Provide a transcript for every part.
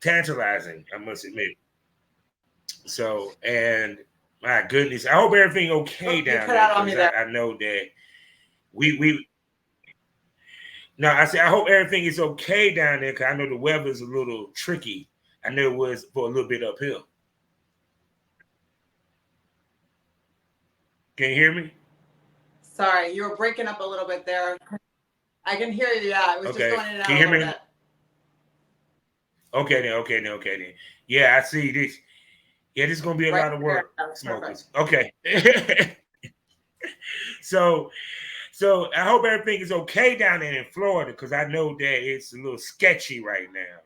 Tantalizing, I must admit. So, and my goodness, I hope everything okay Oh, you down cut there out on because me there. I know that we now I said I hope everything is okay down there because I know the weather's a little tricky. I know it was for a little bit uphill. Can you hear me? Sorry, you were breaking up a little bit there. I can hear you. Yeah, it was just Okay. going in and Can out you a hear little me? bit. Okay then. Okay then. Okay then. Yeah, I see this. Yeah, this is gonna be a Right lot of there. work, That was perfect. smokers. Okay. so so I hope everything is okay down there in Florida because I know that it's a little sketchy right now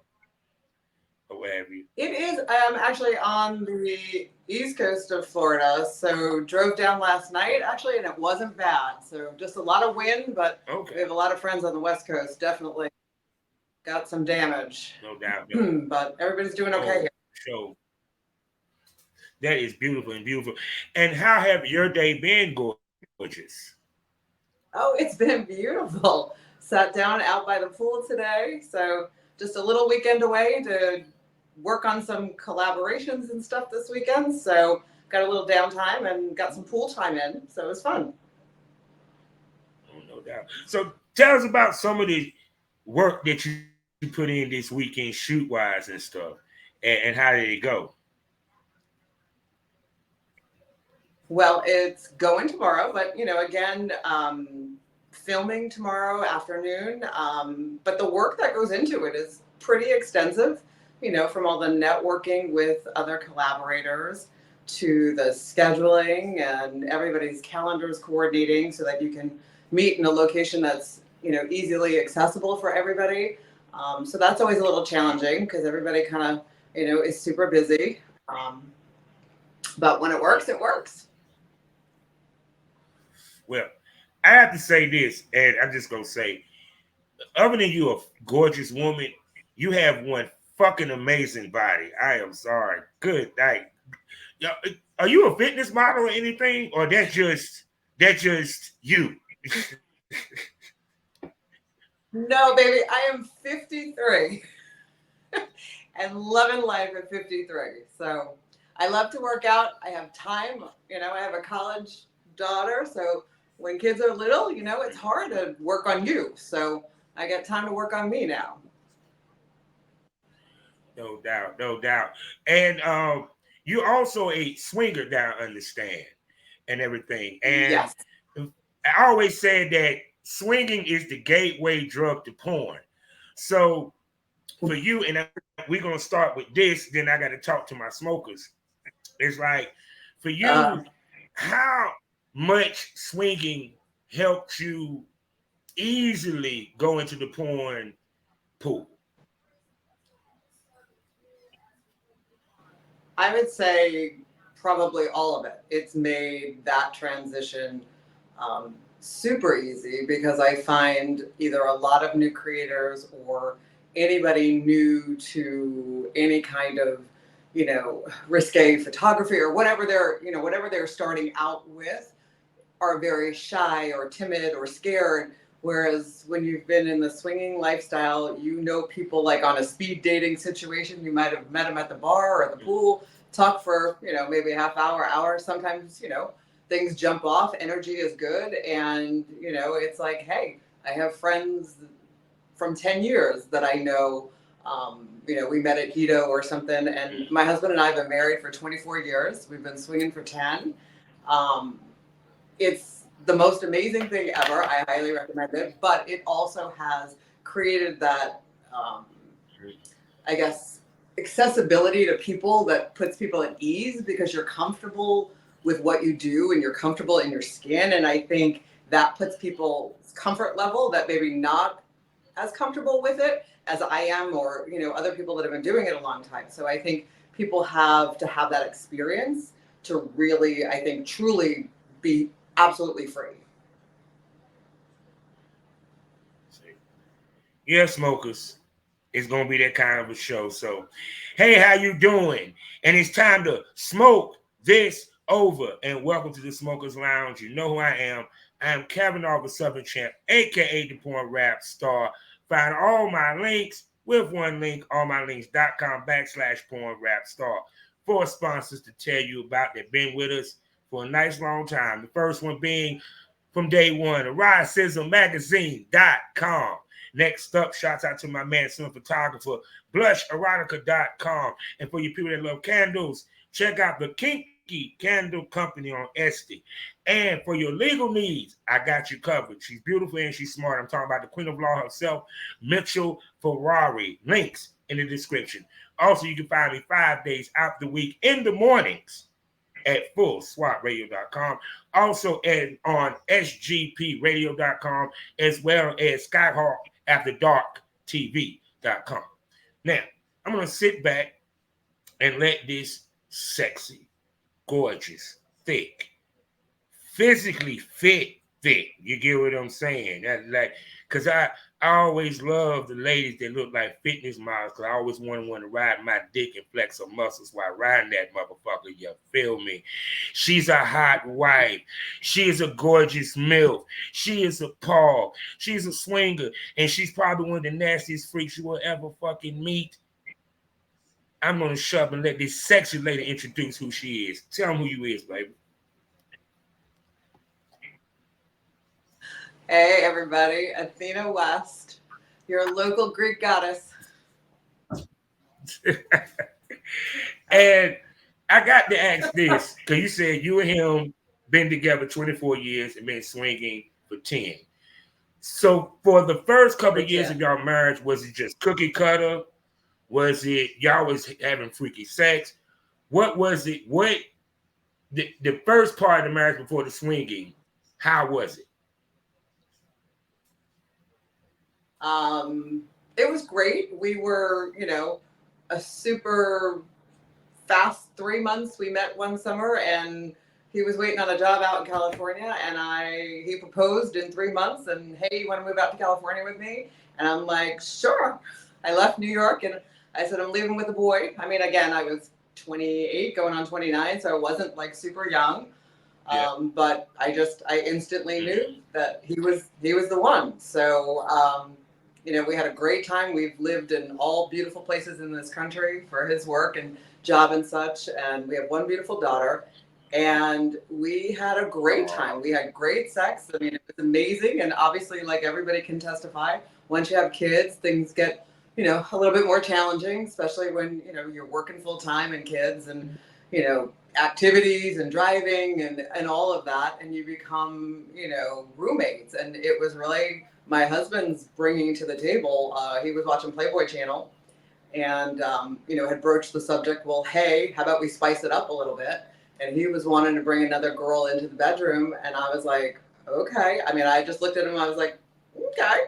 or what have you. It is actually on the east coast of Florida. So drove down last night actually, and it wasn't bad. So just a lot of wind, but we Okay. have a lot of friends on the west coast. Definitely got some damage, No doubt. No. but everybody's doing okay Oh, here. so that is beautiful and beautiful. And how have your day been, gorgeous? Oh, it's been beautiful. Sat down out by the pool today. So just a little weekend away to work on some collaborations and stuff this weekend. So got a little downtime and got some pool time in. So it was fun. Oh, no doubt. So tell us about some of the work that you put in this weekend, shoot wise and stuff, and how did it go? Well, it's going tomorrow, but again, filming tomorrow afternoon. But the work that goes into it is pretty extensive, from all the networking with other collaborators to the scheduling and everybody's calendars coordinating so that you can meet in a location that's, easily accessible for everybody. So that's always a little challenging because everybody kind of, is super busy. But when it works, it works. Well, I have to say this, and I'm just gonna say, other than you a gorgeous woman, you have one fucking amazing body. I am sorry. Good night. Are you a fitness model or anything, or that's just you? No, baby, I am 53 and loving life at 53. So I love to work out. I have time. I have a college daughter. So when kids are little, it's hard to work on you. So I got time to work on me now. No doubt, no doubt. And you also a swinger now, understand, and everything. And Yes. I always said that swinging is the gateway drug to porn. So for you, and we're gonna start with this, then I got to talk to my smokers. It's like for you, Uh, how much swinging helped you easily go into the porn pool? I would say probably all of it. It's made that transition super easy because I find either a lot of new creators or anybody new to any kind of risque photography or whatever they're starting out with are very shy or timid or scared. Whereas when you've been in the swinging lifestyle, people like on a speed dating situation. You might have met them at the bar or at the pool, talk for, maybe a half hour, hour. Sometimes, things jump off, energy is good. And, it's like, hey, I have friends from 10 years that I know. We met at Hedo or something. And my husband and I have been married for 24 years. We've been swinging for 10. Um, it's the most amazing thing ever. I highly recommend it. But it also has created that, um, I guess, accessibility to people that puts people at ease because you're comfortable with what you do and you're comfortable in your skin. And I think that puts people's comfort level that maybe not as comfortable with it as I am or, other people that have been doing it a long time. So I think people have to have that experience to really, I think, truly be absolutely free. Yeah, smokers. It's gonna be that kind of a show. So, hey, how you doing? And it's time to smoke this over. And welcome to the Smokers Lounge. You know who I am. I am Kevin the Southern Champ, aka the Porn Rap Star. Find all my links with one link, allmylinks.com/porn rap star. Four sponsors to tell you about that been with us for a nice long time. The first one being from day one, eroticismmagazine.com. Next up, shouts out to my man, son photographer, blusherotica.com. And for you people that love candles, check out the Kinky Candle Company on Etsy. And for your legal needs, I got you covered. She's beautiful and she's smart. I'm talking about the Queen of Law herself, Mitchell Ferrari. Links in the description. Also, you can find me 5 days out the week in the mornings at fullswapradio.com. Also on sgpradio.com as well as Skyhawk After Dark TV.com. Now, I'm going to sit back and let this sexy, gorgeous, thick, physically fit. You get what I'm saying? That's like, cause I always love the ladies that look like fitness models. Cause I always want to ride my dick and flex her muscles while riding that motherfucker. You feel me? She's a hot wife. She is a gorgeous milf. She is a paw. She's a swinger, and she's probably one of the nastiest freaks you will ever fucking meet. I'm gonna shove and let this sexy lady introduce who she is. Tell them who you is, baby. Hey, everybody. Athena West, your local Greek goddess. And I got to ask this because you said you and him been together 24 years and been swinging for 10. So for the first couple of years of y'all marriage, was it just cookie cutter? Was it y'all was having freaky sex? What was it? What the first part of the marriage before the swinging? How was it? It was great. We were, a super fast 3 months. We met one summer, and he was waiting on a job out in California, and he proposed in 3 months, and hey, you want to move out to California with me? And I'm like, sure. I left New York, and I said, I'm leaving with a boy. I mean, again, I was 28 going on 29, so I wasn't like super young. Yeah. But I instantly knew that he was the one. So we had a great time. We've lived in all beautiful places in this country for his work and job and such, and we have one beautiful daughter, and we had a great time. We had great sex. I mean, it was amazing, and obviously, like everybody can testify, once you have kids, things get a little bit more challenging, especially when you're working full time and kids and activities and driving and all of that, and you become roommates. And it was really my husband's bringing to the table. He was watching Playboy Channel, and had broached the subject. Well, hey, how about we spice it up a little bit? And he was wanting to bring another girl into the bedroom, and I was like, okay. I mean, I just looked at him. I was like, okay.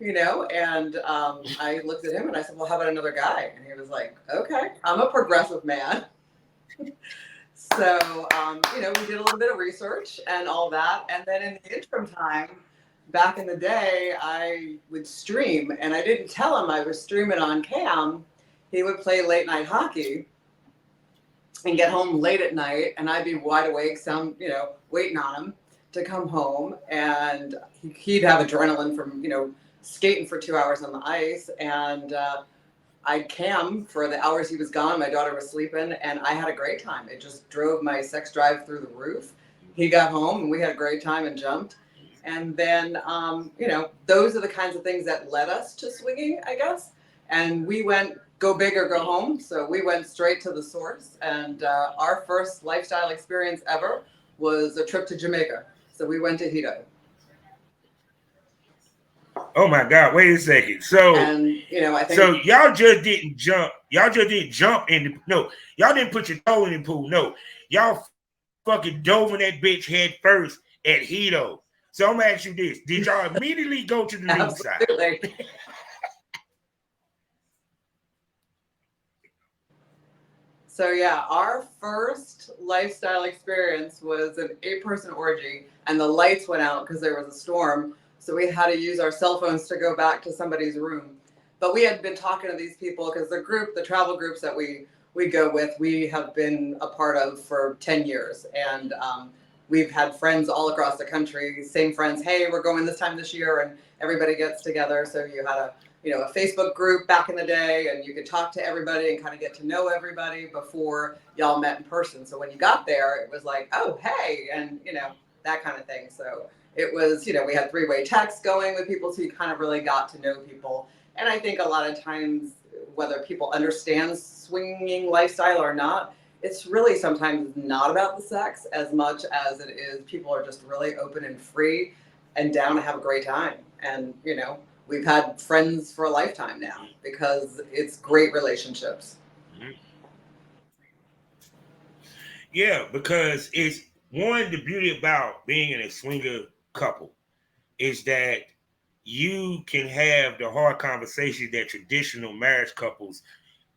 And I looked at him and I said, well, how about another guy? And he was like, okay, I'm a progressive man. So, we did a little bit of research and all that. And then in the interim time, back in the day, I would stream, and I didn't tell him I was streaming on cam. He would play late night hockey and get home late at night, and I'd be wide awake, waiting on him to come home. And he'd have adrenaline from, skating for 2 hours on the ice. And I'd cam for the hours he was gone. My daughter was sleeping, and I had a great time. It just drove my sex drive through the roof. He got home, and we had a great time and jumped. And then, those are the kinds of things that led us to swinging, I guess. And we went go big or go home. So we went straight to the source. And our first lifestyle experience ever was a trip to Jamaica. So we went to Hedo. Oh my God! Wait a second. So, and I think so y'all just didn't jump. Y'all just didn't jump in the no. Y'all didn't put your toe in the pool. No, y'all fucking dove in that bitch head first at Hedo. So I'm gonna ask you this: did y'all immediately go to the nude side? So yeah, our first lifestyle experience was an 8-person orgy, and the lights went out because there was a storm. So we had to use our cell phones to go back to somebody's room. But we had been talking to these people because the travel groups that we go with, we have been a part of for 10 years. And we've had friends all across the country, same friends. Hey, we're going this time this year, and everybody gets together. So you had a Facebook group back in the day, and you could talk to everybody and kind of get to know everybody before y'all met in person. So when you got there, it was like, oh, hey, and that kind of thing. So it was, we had three-way text going with people, so you kind of really got to know people. And I think a lot of times, whether people understand swinging lifestyle or not, it's really sometimes not about the sex as much as it is people are just really open and free and down to have a great time. And, we've had friends for a lifetime now because it's great relationships. Mhm. Yeah, because it's one, the beauty about being in a swinger couple is that you can have the hard conversation that traditional marriage couples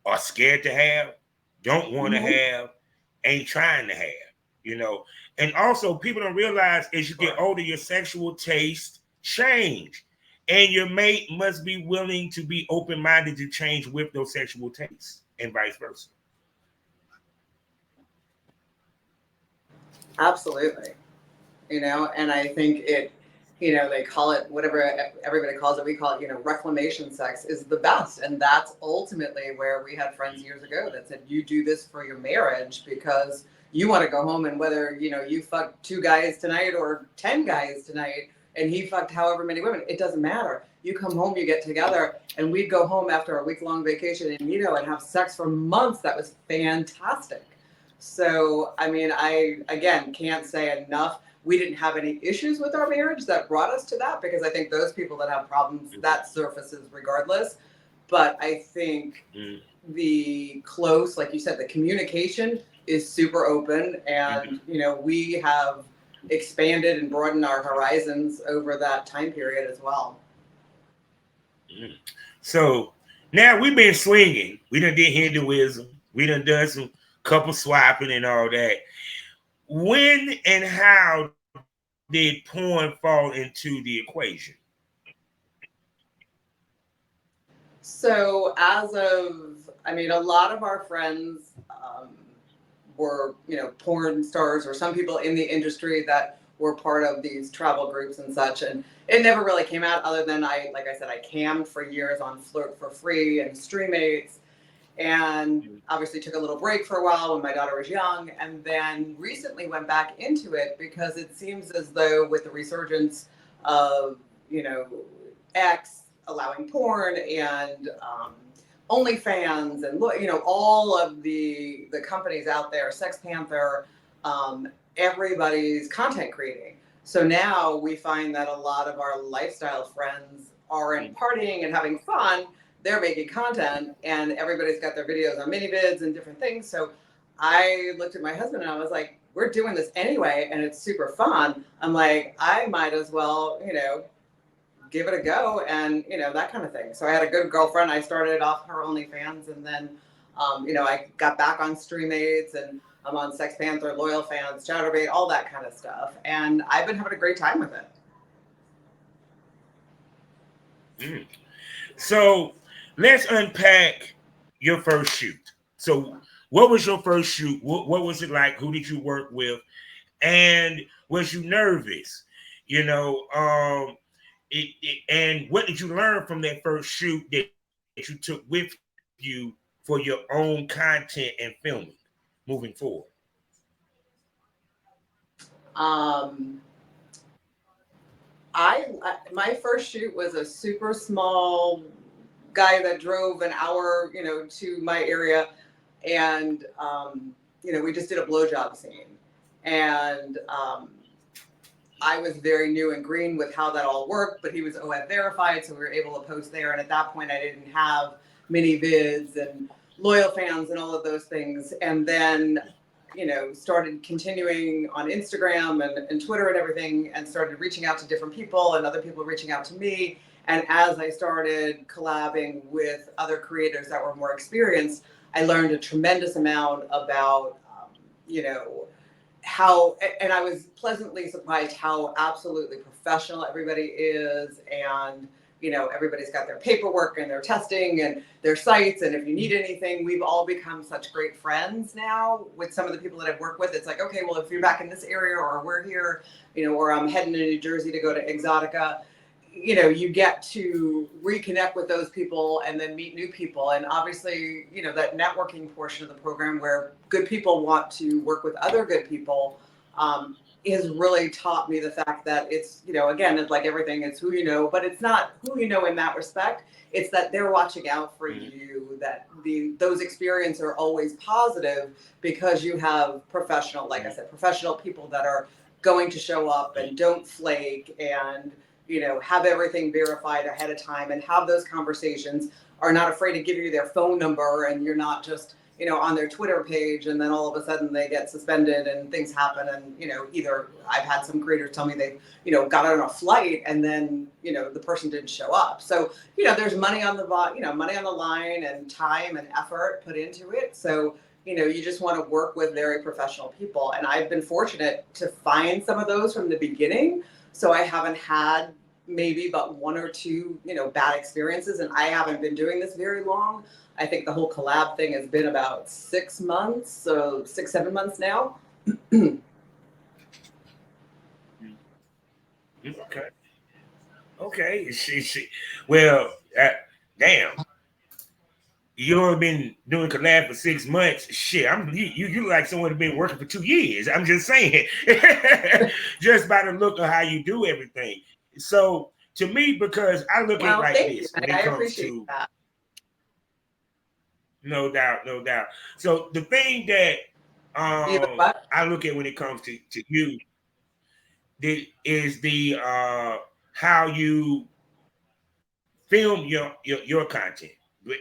are scared to have, don't want to Mm-hmm. have, ain't trying to have, you know. And also, people don't realize as you get Sure. older, your sexual taste change. And your mate must be willing to be open minded to change with those sexual tastes and vice versa. Absolutely. And I think they call it whatever everybody calls it, we call it, reclamation sex is the best. And that's ultimately where we had friends years ago that said, you do this for your marriage because you want to go home, and whether, you fuck 2 guys tonight or 10 guys tonight, and he fucked however many women, it doesn't matter. You come home, you get together, and we'd go home after a week-long vacation and have sex for months. That was fantastic. So, I mean, I again can't say enough. We didn't have any issues with our marriage that brought us to that, because I think those people that have problems, that surfaces regardless. But I think Mm-hmm. the close, like you said, the communication is super open, and we have expanded and broadened our horizons over that time period as well. Mm-hmm. So now we've been swinging. We done did Hinduism. We done some couple swapping and all that. When and how did porn fall into the equation? So, I mean, a lot of our friends were, porn stars, or some people in the industry that were part of these travel groups and such. And it never really came out, other than like I said, I cammed for years on Flirt for Free and Streammates, and obviously took a little break for a while when my daughter was young, and then recently went back into it because it seems as though with the resurgence of, you know, X allowing porn, and OnlyFans, and all of the companies out there, Sex Panther, everybody's content creating. So now we find that a lot of our lifestyle friends aren't partying and having fun, they're making content, and everybody's got their videos on mini vids and different things. So I looked at my husband and I was like, we're doing this anyway and it's super fun. I'm like, I might as well, give it a go, and that kind of thing. So I had a good girlfriend. I started off her OnlyFans, and then I got back on Streammates, and I'm on Sex Panther, Loyal Fans, Chatterbait, all that kind of stuff, and I've been having a great time with it. Mm. So let's unpack your first shoot. So what was your first shoot? What was it like? Who did you work with? And was you nervous? You know, and what did you learn from that first shoot that you took with you for your own content and filming moving forward? Um, I my first shoot was a super small guy that drove an hour, to my area, and we just did a blowjob scene, and I was very new and green with how that all worked, but he was OF verified, so we were able to post there. And at that point, I didn't have mini vids and loyal fans and all of those things. And then, started continuing on Instagram and Twitter and everything, and started reaching out to different people, and other people reaching out to me. And as I started collabing with other creators that were more experienced, I learned a tremendous amount about, you know, how, and I was pleasantly surprised how absolutely professional everybody is, and everybody's got their paperwork and their testing and their sites, and if you need anything, we've all become such great friends now with some of the people that I've worked with. It's like, okay, well, if you're back in this area, or we're here, or I'm heading to New Jersey to go to Exotica, you get to reconnect with those people and then meet new people. And obviously, that networking portion of the program where good people want to work with other good people has really taught me the fact that it's, again, it's like everything, it's who you know, but it's not who you know in that respect. It's that they're watching out for you, that those experiences are always positive because you have professional, like I said, professional people that are going to show up and don't flake and have everything verified ahead of time and have those conversations, are not afraid to give you their phone number, and you're not just on their Twitter page and then all of a sudden they get suspended and things happen. And either I've had some creators tell me they got on a flight and then the person didn't show up. So there's money on the money on the line and time and effort put into it. So you just want to work with very professional people, and I've been fortunate to find some of those from the beginning. So I haven't had maybe but one or two, bad experiences, and I haven't been doing this very long. I think the whole collab thing has been about 6 months, so 6-7 months now. Okay. Okay. Well, damn. You only been doing collab for 6 months. Shit, you like someone who's been working for 2 years. I'm just saying, just by the look of how you do everything. So to me, because I look at it Well, like thank you. this when I it comes appreciate to, that. no doubt, no doubt. So the thing that You know what? I look at when it comes to you is the how you film your content.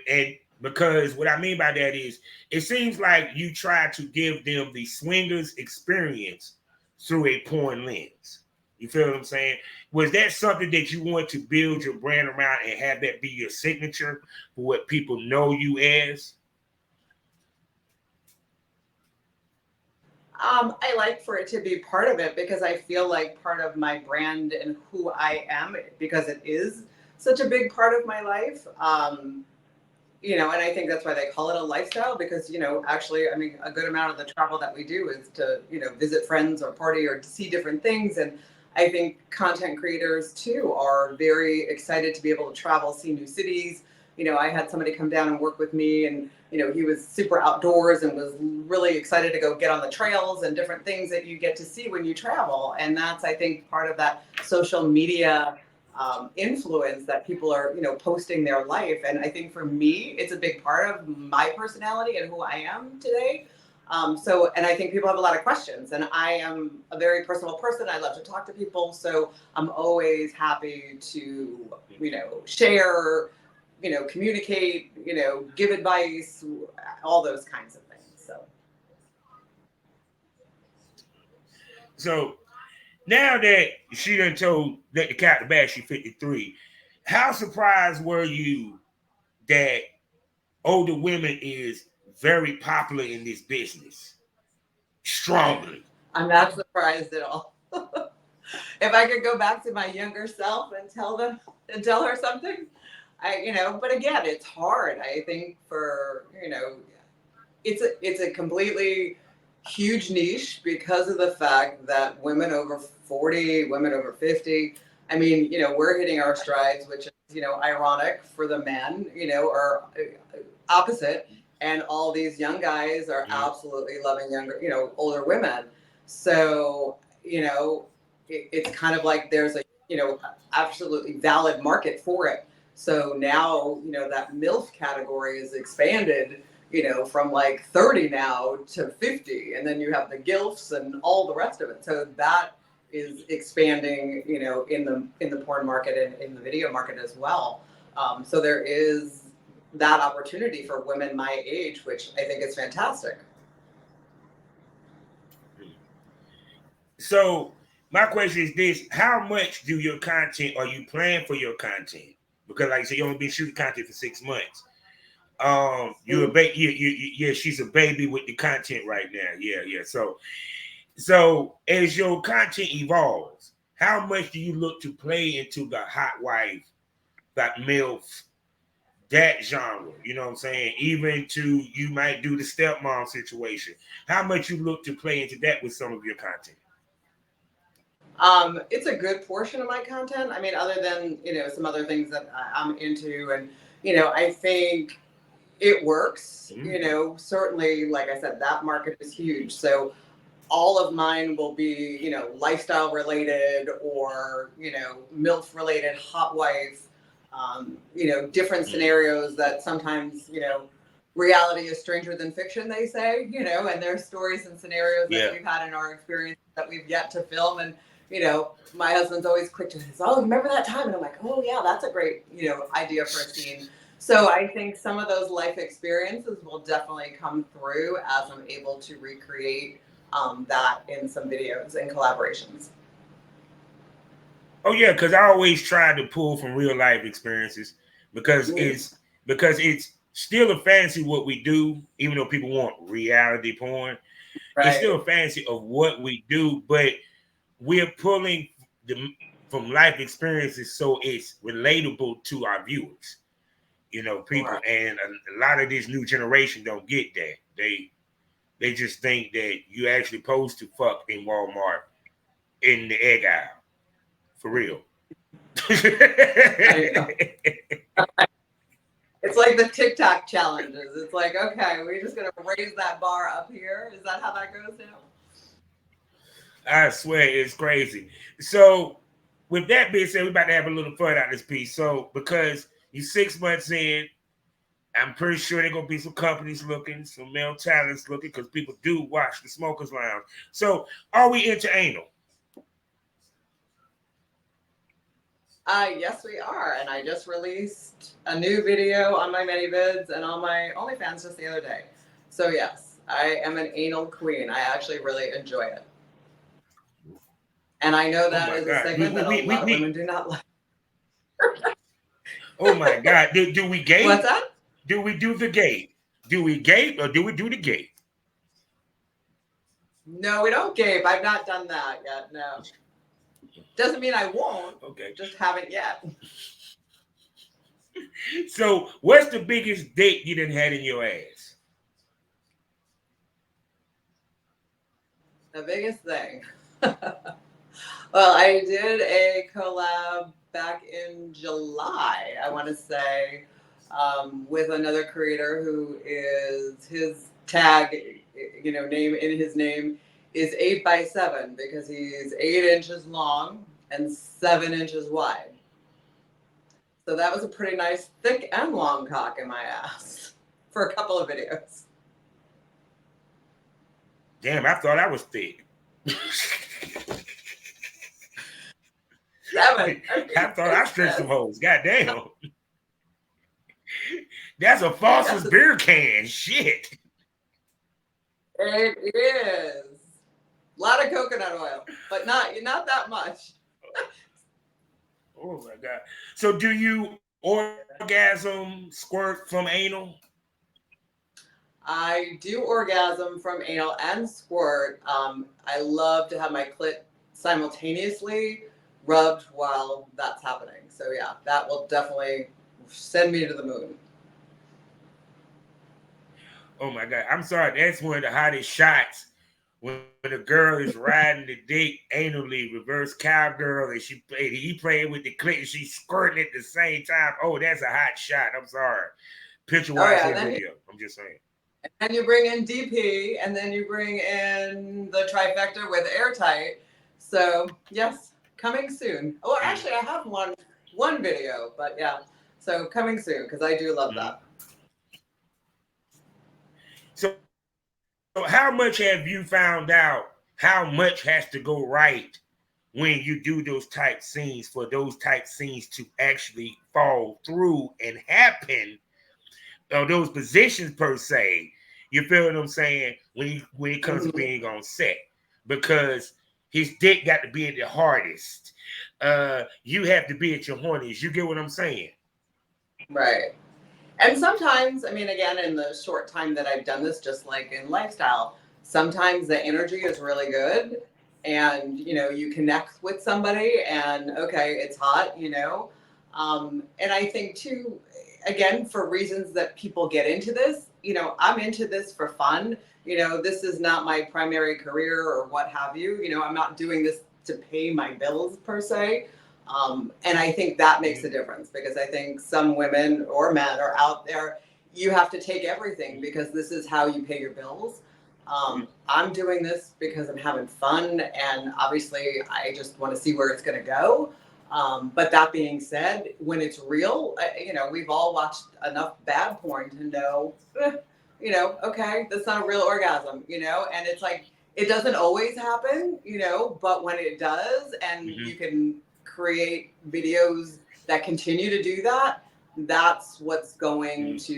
And because what I mean by that is it seems like you try to give them the swingers experience through a porn lens. You feel what I'm saying? Was that something that you want to build your brand around and have that be your signature for what people know you as? I like for it to be part of it because I feel like part of my brand and who I am, because it is such a big part of my life. And I think that's why they call it a lifestyle because, actually, I mean, a good amount of the travel that we do is to, visit friends or party or to see different things. And I think content creators too are very excited to be able to travel, see new cities. I had somebody come down and work with me, and, he was super outdoors and was really excited to go get on the trails and different things that you get to see when you travel. And that's, I think, part of that social media influence that people are, posting their life. And I think for me, it's a big part of my personality and who I am today. And I think people have a lot of questions, and I am a very personal person. I love to talk to people. So I'm always happy to, share, communicate, give advice, all those kinds of things. So now that she done told let the cat the bag, she 53. How surprised were you that older women is very popular in this business? Strongly. I'm not surprised at all. If I could go back to my younger self and tell her something, but again, it's hard. I think for, it's a completely huge niche because of the fact that women over 40, women over 50, I mean, we're hitting our strides, which is, ironic for the men, or opposite. And all these young guys are absolutely loving younger, older women. So, it's kind of like there's a, absolutely valid market for it. So now, that MILF category is expanded, from like 30 now to 50. And then you have the GILFs and all the rest of it. So that is expanding, in the porn market and in the video market as well. So there is that opportunity for women my age, which I think is fantastic. So my question is this: how much do your content are you planning for your content? Because like I said, you only been shooting content for 6 months. You're a baby. Yeah, she's a baby with the content right now. Yeah, yeah. So as your content evolves, how much do you look to play into the Hotwife, that MILF, that genre? You know what I'm saying? Even to you might do the stepmom situation. How much you look to play into that with some of your content? It's a good portion of my content. I mean, other than, some other things that I'm into. And, I think it works. Certainly, like I said, that market is huge. So all of mine will be, lifestyle related or, MILF related, Hotwife, different scenarios that sometimes, reality is stranger than fiction, they say, and there's stories and scenarios that Yeah. we've had in our experience that we've yet to film. And, my husband's always quick to say, oh, remember that time? And I'm like, oh, yeah, that's a great, idea for a scene. So I think some of those life experiences will definitely come through as I'm able to recreate that in some videos and collaborations. Oh yeah, because I always try to pull from real life experiences because it's still a fantasy what we do, even though people want reality porn. It's Right. still a fantasy of what we do, but we're pulling the from life experiences so it's relatable to our viewers. People, Sure. and a lot of this new generation don't get that. They just think that you actually supposed to fuck in Walmart in the egg aisle. For real. I know. It's like the TikTok challenges. It's like, okay, we're just gonna raise that bar up here. Is that how that goes now? I swear it's crazy. So, with that being said, we're about to have a little fun out of this piece. So, because you're 6 months in, I'm pretty sure there gonna be some companies looking, some male talents looking, because people do watch the Smokers Lounge. So, are we into anal? Yes, we are. And I just released a new video on my ManyVids and on my OnlyFans just the other day. So yes, I am an anal queen. I actually really enjoy it. And I know Oh that my is a God. segment that a lot of women do not like. Oh my God. Do we What's gape? that? Do we do the gape? Do we gape or do we do the gape? No, we don't gape. I've not done that yet. No. Doesn't mean I won't. Okay. Just haven't yet. So, what's the biggest date you done had in your ass? The biggest thing. Well, I did a collab back in July, I want to say, with another creator who is his tag, name in his name is 8x7 because he's 8 inches long and 7 inches wide. So that was a pretty nice, thick and long cock in my ass for a couple of videos. Damn, I thought I was thick. Seven. I I mean, thought I stretched some hoes. God damn. That's a Foster's yes, beer can. Shit. it is. A lot of coconut oil, but not that much. Oh my God. So do you orgasm squirt from anal? I do orgasm from anal and squirt. I love to have my clit simultaneously rubbed while that's happening. So yeah, that will definitely send me to the moon. Oh my God. I'm sorry. That's one of the hottest shots when a girl is riding the dick anally, reverse cowgirl, and he playing with the clit and she's squirting at the same time. Oh, that's a hot shot. I'm sorry. Picture Oh watch yeah, that video. I'm just saying. and you bring in DP, and then you bring in the trifecta with airtight. So yes, coming soon. Well, actually, I have one video, but yeah. So coming soon because I do love that. So how much have you found out how much has to go right when you do those type scenes for those type scenes to actually fall through and happen, or those positions per se? You feel what I'm saying? When it comes to Mm-hmm. being on set, because his dick got to be at the hardest. You have to be at your horniest. You get what I'm saying? Right. And sometimes, I mean, again, in the short time that I've done this, just like in lifestyle, sometimes the energy is really good and, you connect with somebody and, okay, it's hot, And I think, too, again, for reasons that people get into this, I'm into this for fun. This is not my primary career or what have you. I'm not doing this to pay my bills per se. And I think that makes a Mm-hmm. difference because I think some women or men are out there. You have to take everything because this is how you pay your bills. I'm doing this because I'm having fun, and obviously, I just want to see where it's going to go. But that being said, when it's real, we've all watched enough bad porn to know, okay, that's not a real orgasm, and it's like, it doesn't always happen, but when it does, and Mm-hmm. you can create videos that continue to do that, that's what's going Mm-hmm.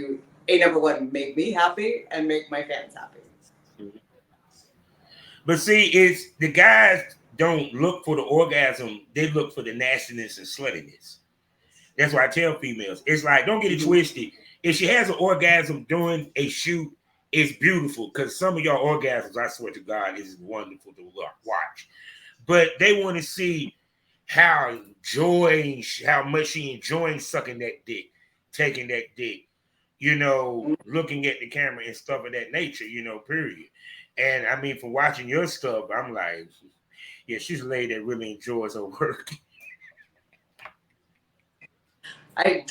to, number one, make me happy and make my fans happy. Mm-hmm. But see, it's the guys don't look for the orgasm; they look for the nastiness and sluttiness. That's why I tell females, it's like, don't get it Mm-hmm. twisted. If she has an orgasm during a shoot, it's beautiful because some of y'all orgasms, I swear to God, is wonderful to watch. But they want to see how much she enjoying sucking that dick, taking that dick, looking at the camera and stuff of that nature, period. And I mean, for watching your stuff, I'm like, yeah, she's a lady that really enjoys her work. I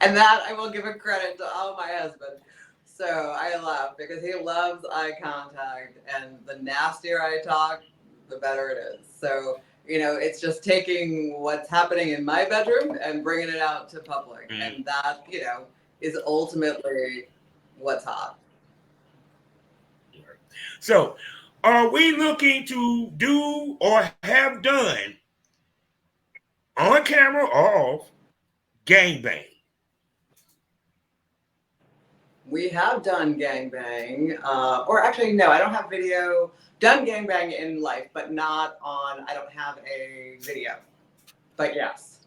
And that I will give a credit to my husband. So I laugh because he loves eye contact, and the nastier I talk, the better it is. So, it's just taking what's happening in my bedroom and bringing it out to public. Mm. And that, is ultimately what's hot. So, are we looking to do or have done on camera or off gangbang? We have done gangbang, or actually, no, I don't have video. Done gangbang in life, but not on, I don't have a video. But yes.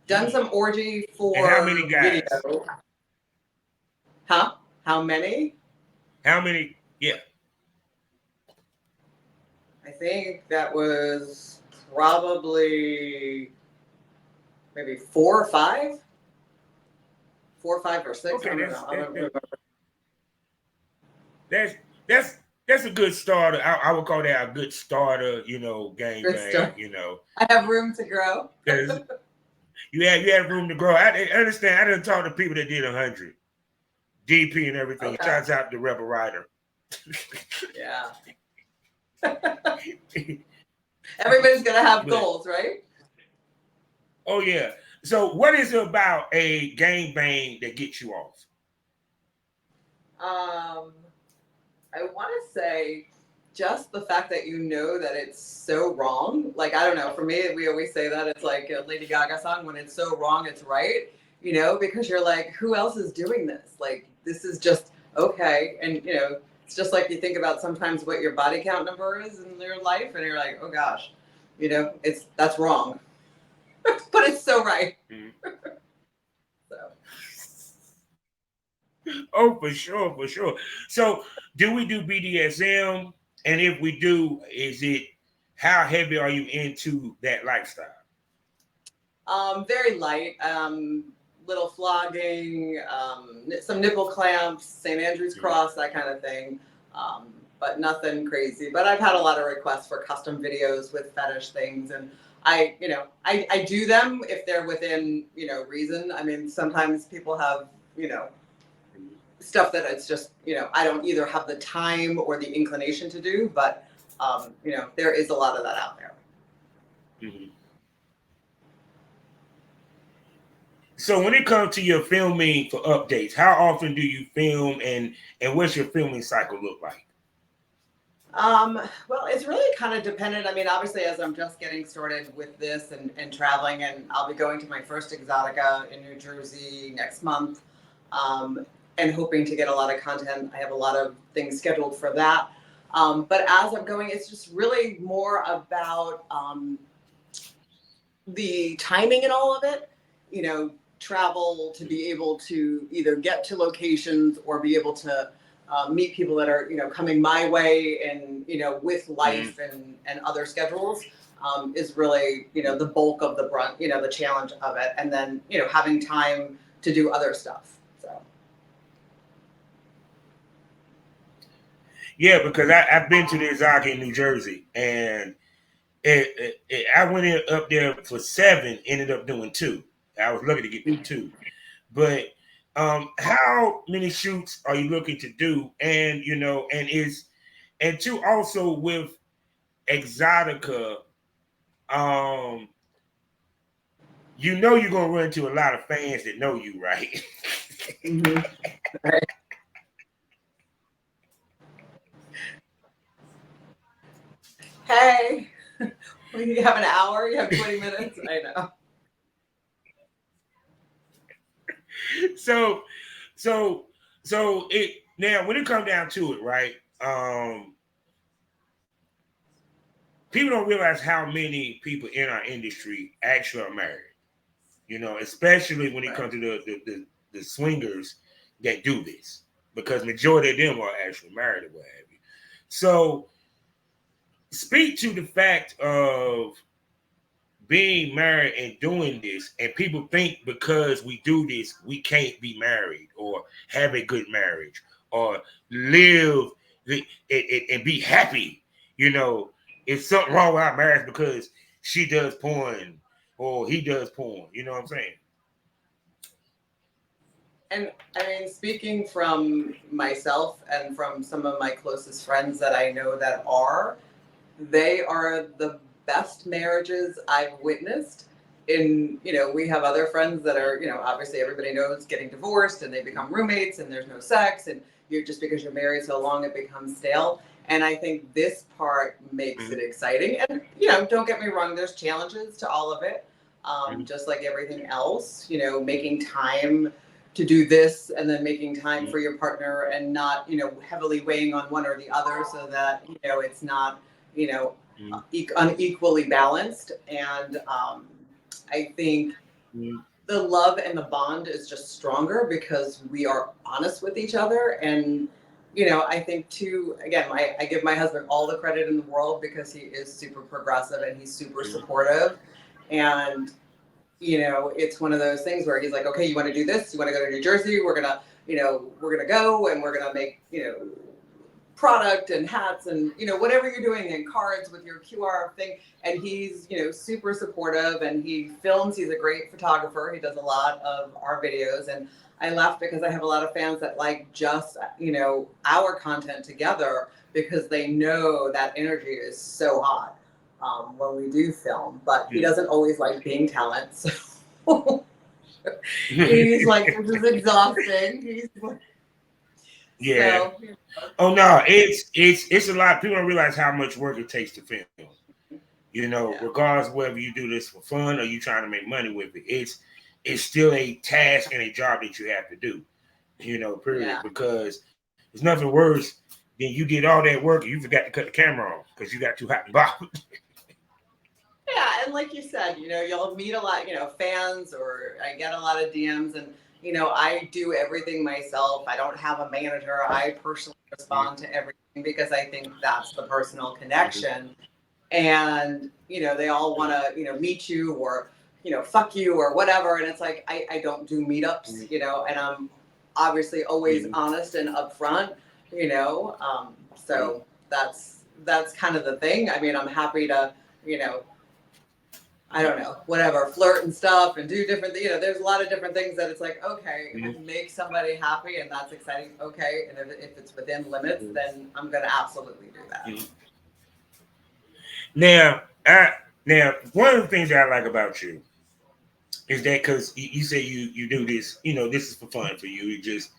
Done Mm. some orgy And how many for guys? video. Huh? How many? How many? Yeah. I think that was probably maybe 4 or 5. 4, 5, or 6. I Okay, don't know. I don't remember. that's that's that's a good starter. I would call that a good starter, Good gangbang, stuff. I have room to grow. because you have room to grow. I understand. I didn't talk to people that did 100 DP and everything. Okay. Shouts out to Rebel Rider. Yeah. Everybody's gonna have But goals, right? oh yeah. So what is it about a gangbang that gets you off? Um, I want to say just the fact that that it's so wrong. Like, I don't know. For me, we always say that it's like a Lady Gaga song, when it's so wrong, it's right, because you're like, who else is doing this? Like, this is just okay. And, it's just like you think about sometimes what your body count number is in your life, and you're like, oh gosh, that's wrong. But it's so right. Mm-hmm. So. Oh, for sure, for sure. So, do we do BDSM? And if we do, is it how heavy are you into that lifestyle? Very light. Little flogging, some nipple clamps, St. Andrew's Mm-hmm. cross, that kind of thing. But nothing crazy. But I've had a lot of requests for custom videos with fetish things, and I do them if they're within reason. I mean, sometimes people have stuff that it's just I don't either have the time or the inclination to do, but there is a lot of that out there. Mm-hmm. So, when it comes to your filming for updates, how often do you film, and what's your filming cycle look like? Well, it's really kind of dependent. I mean, obviously, as I'm just getting started with this and traveling, and I'll be going to my first Exotica in New Jersey next month, um, and hoping to get a lot of content. I have a lot of things scheduled for that. But as I'm going, it's just really more about the timing in all of it. Travel to be able to either get to locations or be able to meet people that are coming my way, and with Mm-hmm. life and other schedules, is really the bulk of the brunt, the challenge of it, and then having time to do other stuff. So. Yeah, because I've been to the Exotic in New Jersey, and I went in up there for 7, ended up doing 2. I was lucky to get the 2. But how many shoots are you looking to do? And and 2 also with Exotica, um, you're gonna run into a lot of fans that know you, right? Mm-hmm. Right. Hey, well, you have an hour, you have 20 minutes. I know. so so so it now when it comes down to it, right? People don't realize how many people in our industry actually are married. Especially when it Right. comes to the swingers that do this, because majority of them are actually married or what have you. So speak to the fact of being married and doing this, and people think because we do this, we can't be married or have a good marriage or live and be happy. It's something wrong with our marriage because she does porn or he does porn. You know what I'm saying? And I mean, speaking from myself and from some of my closest friends that I know that are, they are the best marriages I've witnessed. We have other friends that are, obviously everybody knows getting divorced and they become roommates and there's no sex and you're just because you're married so long it becomes stale. And I think this part makes Mm-hmm. it exciting. And, don't get me wrong, there's challenges to all of it. Mm-hmm. Just like everything else, making time to do this and then making time for your partner and not, heavily weighing on one or the other so that, it's not, you know, Mm-hmm. unequally balanced. And I think Mm-hmm. the love and the bond is just stronger because we are honest with each other. And, I think too, again, I give my husband all the credit in the world because he is super progressive and he's super supportive. And, it's one of those things where he's like, okay, you want to do this? You want to go to New Jersey? We're going to go and we're going to make, product and hats and whatever you're doing and cards with your QR thing. And he's super supportive and he films. He's a great photographer. He does a lot of our videos. And I laugh because I have a lot of fans that like just our content together because they know that energy is so hot when we do film. But he doesn't always like being talent. So he's like, this is exhausting. He's like, Yeah. so Oh no, it's a lot. People don't realize how much work it takes to film. yeah. Regardless of whether you do this for fun or you trying to make money with it, it's still a task and a job that you have to do. Period. Yeah. Because there's nothing worse than you did all that work and you forgot to cut the camera off because you got too hot and bothered. Yeah, and like you said, you'll meet a lot, fans, or I get a lot of DMs, and I do everything myself. I don't have a manager. I personally respond to everything because I think that's the personal connection. And they all want to meet you or fuck you or whatever, and it's like I don't do meetups, and I'm obviously always honest and upfront, so that's kind of the thing. I mean, I'm happy to you know I don't know, whatever, flirt and stuff and do different, there's a lot of different things that it's like, okay, if it makes somebody happy and that's exciting, okay. And if it's within limits, then I'm going to absolutely do that. Now, now one of the things that I like about you is that because you say you do this, this is for fun for you. You just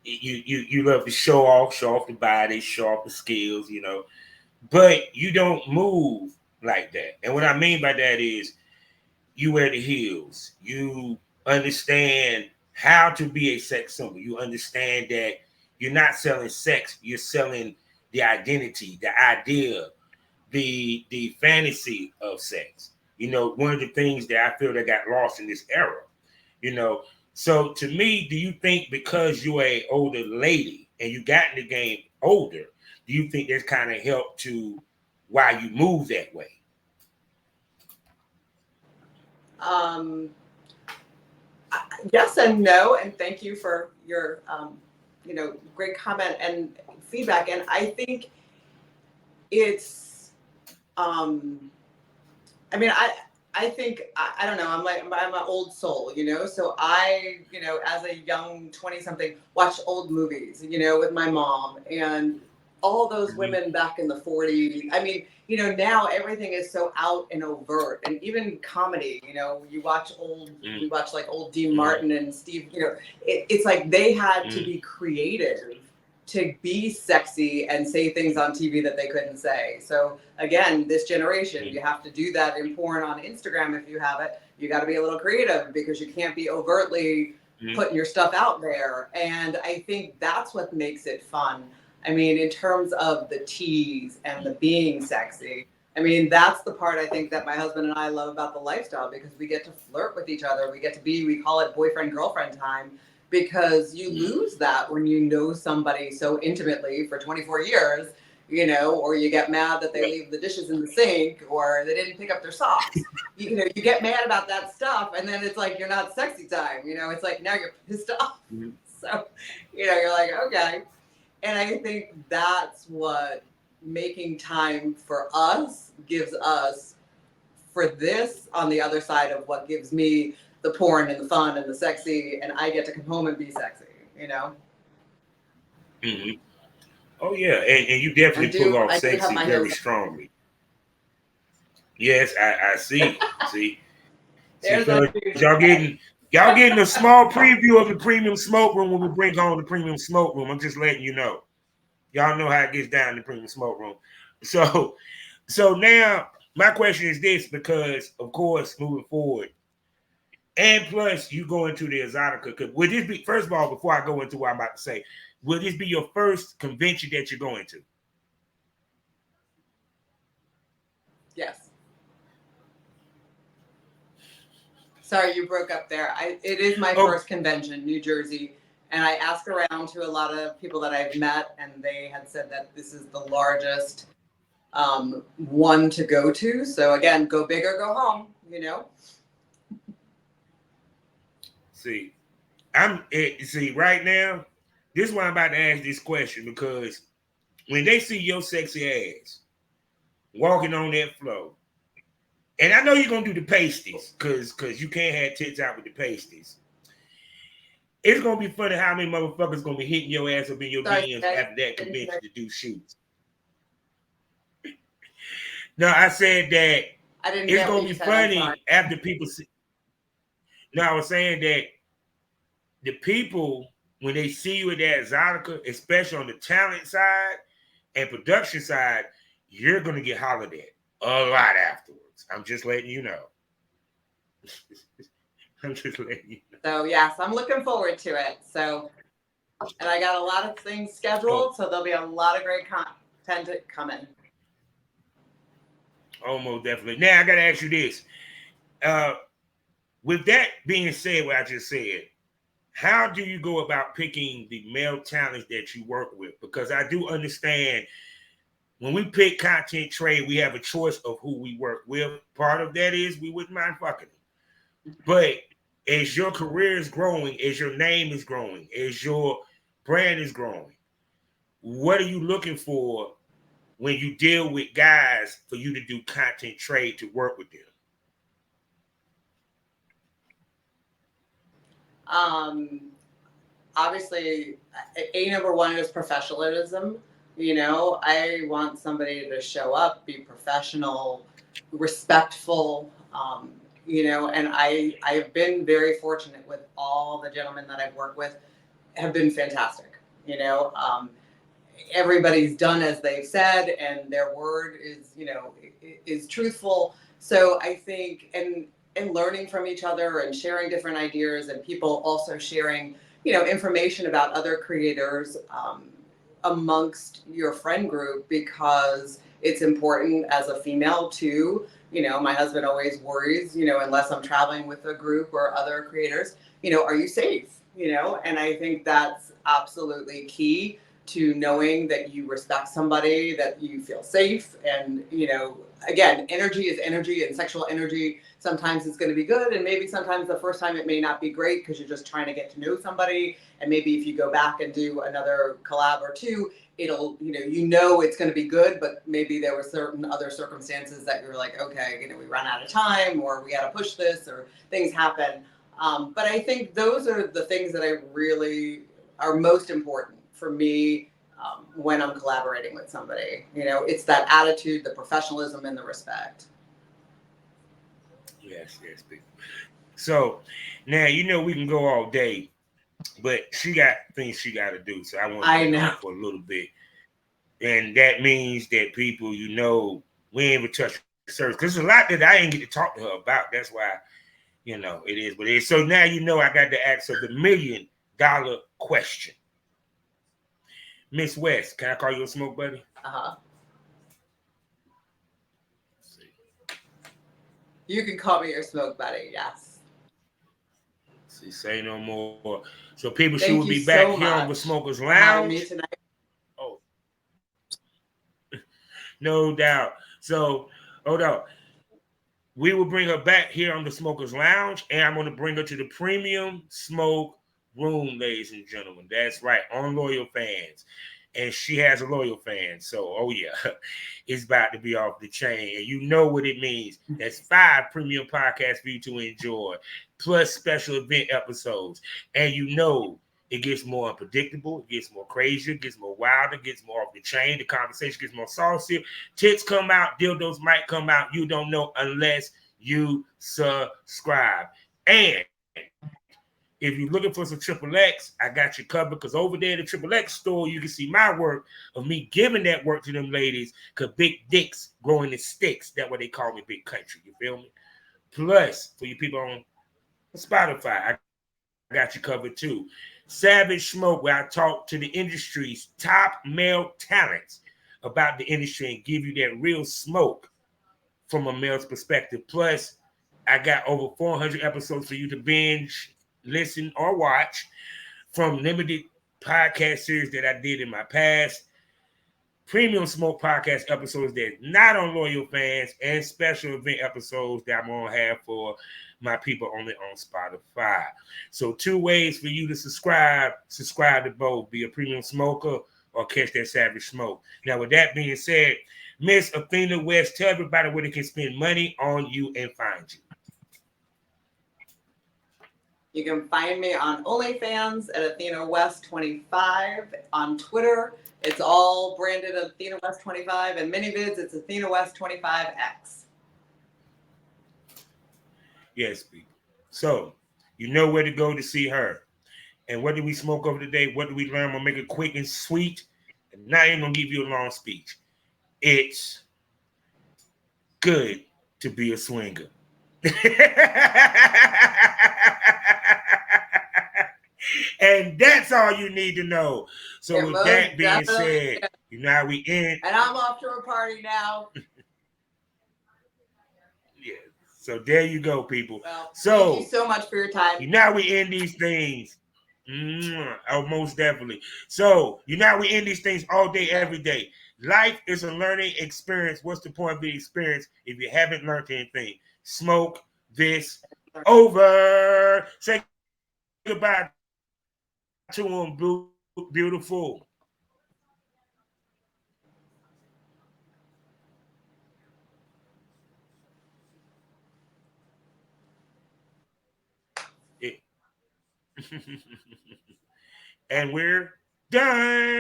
you love to show off the body, show off the skills, but you don't move like that. And what I mean by that is you wear the heels. You understand how to be a sex symbol. You understand that you're not selling sex, you're selling the identity, the idea, the fantasy of sex. One of the things that I feel that got lost in this era. You know, so to me, do you think because you're a older lady and you got in the game older, do you think that's kind of helped to why you move that way? Um, yes and no, and thank you for your, great comment and feedback. And I think it's, um, I mean, I think I don't know. I'm an old soul, you know. So I, you know, as a young 20 something, watched old movies, you know, with my mom and all those Mm-hmm. women back in the 40s. I mean, you know, now everything is so out and overt, and even comedy. You know, we watch like old Dean Mm-hmm. Martin and Steve. You know, it's like they had to Mm-hmm. be creative to be sexy and say things on TV that they couldn't say. So again, this generation, you have to do that in porn on Instagram if you have it. You got to be a little creative because you can't be overtly Mm-hmm. putting your stuff out there. And I think that's what makes it fun. I mean, in terms of the tease and the being sexy, I mean, that's the part I think that my husband and I love about the lifestyle because we get to flirt with each other. We get to be, we call it boyfriend girlfriend time because you lose that when you know somebody so intimately for 24 years, you know, or you get mad that they leave the dishes in the sink or they didn't pick up their socks. You know, you get mad about that stuff and then it's like you're not sexy time, you know, it's like now you're pissed off. Mm-hmm. So, you know, you're like, okay. And I think that's what making time for us gives us for this on the other side of what gives me the porn and the fun and the sexy, and I get to come home and be sexy, you know. Mm-hmm. Oh yeah, and you definitely pull off I do have sexy my very hills. strongly. Yes, I see. See, see, There's that fellas, dude. y'all getting a small preview of the premium smoke room when we bring home the premium smoke room. I'm just letting you know. Y'all know how it gets down in the premium smoke room. So, so now my question is this, because of course moving forward, and plus you go into the exotica. Would this be, first of all, before I go into what I'm about to say, will this be your first convention that you're going to? Yes. Sorry, you broke up there. It is my Oh, first convention, New Jersey, and I asked around to a lot of people that I've met, and they had said that this is the largest one to go to. So again, go big or go home. You know. see, see right now. This is why I'm about to ask this question, because when they see your sexy ass walking on that floor, and I know you're gonna do the pasties, cause you can't have tits out with the pasties. It's gonna be funny how many motherfuckers gonna be hitting your ass up in your Sorry, DMs I after that didn't convention hear. to do shoots. No, I said that I didn't it's get what gonna you be said. I'm sorry. funny after people see. No, I was saying that the people, when they see you at that Exotica, especially on the talent side and production side, you're gonna get hollered at a lot afterwards. I'm just letting you know. I'm just letting you know. So yes, I'm looking forward to it. So, and I got a lot of things Oh, scheduled, so there'll be a lot of great content coming. almost definitely. Now I gotta ask you this. Uh, with that being said, what I just said, how do you go about picking the male talents that you work with? Because I do understand when we pick content trade, we have a choice of who we work with. Part of that is we wouldn't mind fucking them. But as your career is growing, as your name is growing, as your brand is growing, what are you looking for when you deal with guys for you to do content trade to work with them? Um, Obviously, a number one is professionalism. You know, I want somebody to show up, be professional, respectful. You know, and I've been very fortunate with all the gentlemen that I've worked with have been fantastic. You know, everybody's done as they've said, and their word is, you know, is truthful. So I think, and learning from each other and sharing different ideas, and people also sharing, you know, information about other creators amongst your friend group, because it's important as a female too. You know, my husband always worries, you know, unless I'm traveling with a group or other creators, you know, are you safe? You know, and I think that's absolutely key to knowing that you respect somebody, that you feel safe, and again, energy is energy, and sexual energy sometimes it's going to be good, and maybe sometimes the first time it may not be great because you're just trying to get to know somebody, and maybe if you go back and do another collab or two, it'll it's going to be good, but maybe there were certain other circumstances that you're like, okay, we run out of time, or we got to push this, or things happen. But I think those are the things that I really are most important for me when I'm collaborating with somebody. It's that attitude, the professionalism, and the respect. Yes, yes, people. So now we can go all day, but she got things she got to do. So I want to I be know. gone for a little bit, and that means that people, we ain't even touch the surface. Because there's a lot that I ain't get to talk to her about. That's why it is what it is. So now I got to ask her the $1,000,000 question. Miss West, can I call you a smoke buddy? Uh-huh. You can call me your smoke buddy, yes. See, say no more. So people, she will Thank be you back so here on the much Smokers for having Lounge. me tonight. Oh, no doubt. So, hold on. We will bring her back here on the Smokers Lounge, and I'm going to bring her to the Premium Smoke Room, ladies and gentlemen. That's right, on Loyal Fans. And she has a loyal fan. So, oh yeah, it's about to be off the chain. And you know what it means. That's 5 premium podcasts for you to enjoy, plus special event episodes. And it gets more unpredictable, it gets more crazier, it gets more wilder, it gets more off the chain. The conversation gets more saucy. Tits come out, dildos might come out. You don't know unless you subscribe. And if you're looking for some Triple X, I got you covered, because over there in the Triple X store, you can see my work of me giving that work to them ladies, because big dicks growing in sticks. That's what they call me, big country. You feel me? Plus, for you people on Spotify, I got you covered too. Savage Smoke, where I talk to the industry's top male talents about the industry and give you that real smoke from a male's perspective. Plus, I got over 400 episodes for you to binge, listen, or watch from limited podcast series that I did in my past, premium smoke podcast episodes that's not on Loyal Fans, and special event episodes that I'm going to have for my people only on Spotify. So 2 ways for you to subscribe. Subscribe to both. Be a premium smoker or catch that savage smoke. Now, with that being said, Miss Athena West, tell everybody where they can spend money on you and find you. You can find me on OnlyFans at Athena West 25. On Twitter, it's all branded Athena West 25. And ManyVids, it's Athena West 25X. Yes, people. So, you know where to go to see her. And what did we smoke over today? What did we learn? I'm going to make it quick and sweet. And not even going to give you a long speech. It's good to be a swinger. And that's all you need to know. So, with that being said, how we end. And I'm off to a party now. Yeah. So there you go, people. Well, so thank you so much for your time. Now we end these things. Oh, most definitely. So we end these things all day, every day. Life is a learning experience. What's the point of the experience if you haven't learned anything? Smoke this over. Say goodbye to them, beautiful. It, and we're done.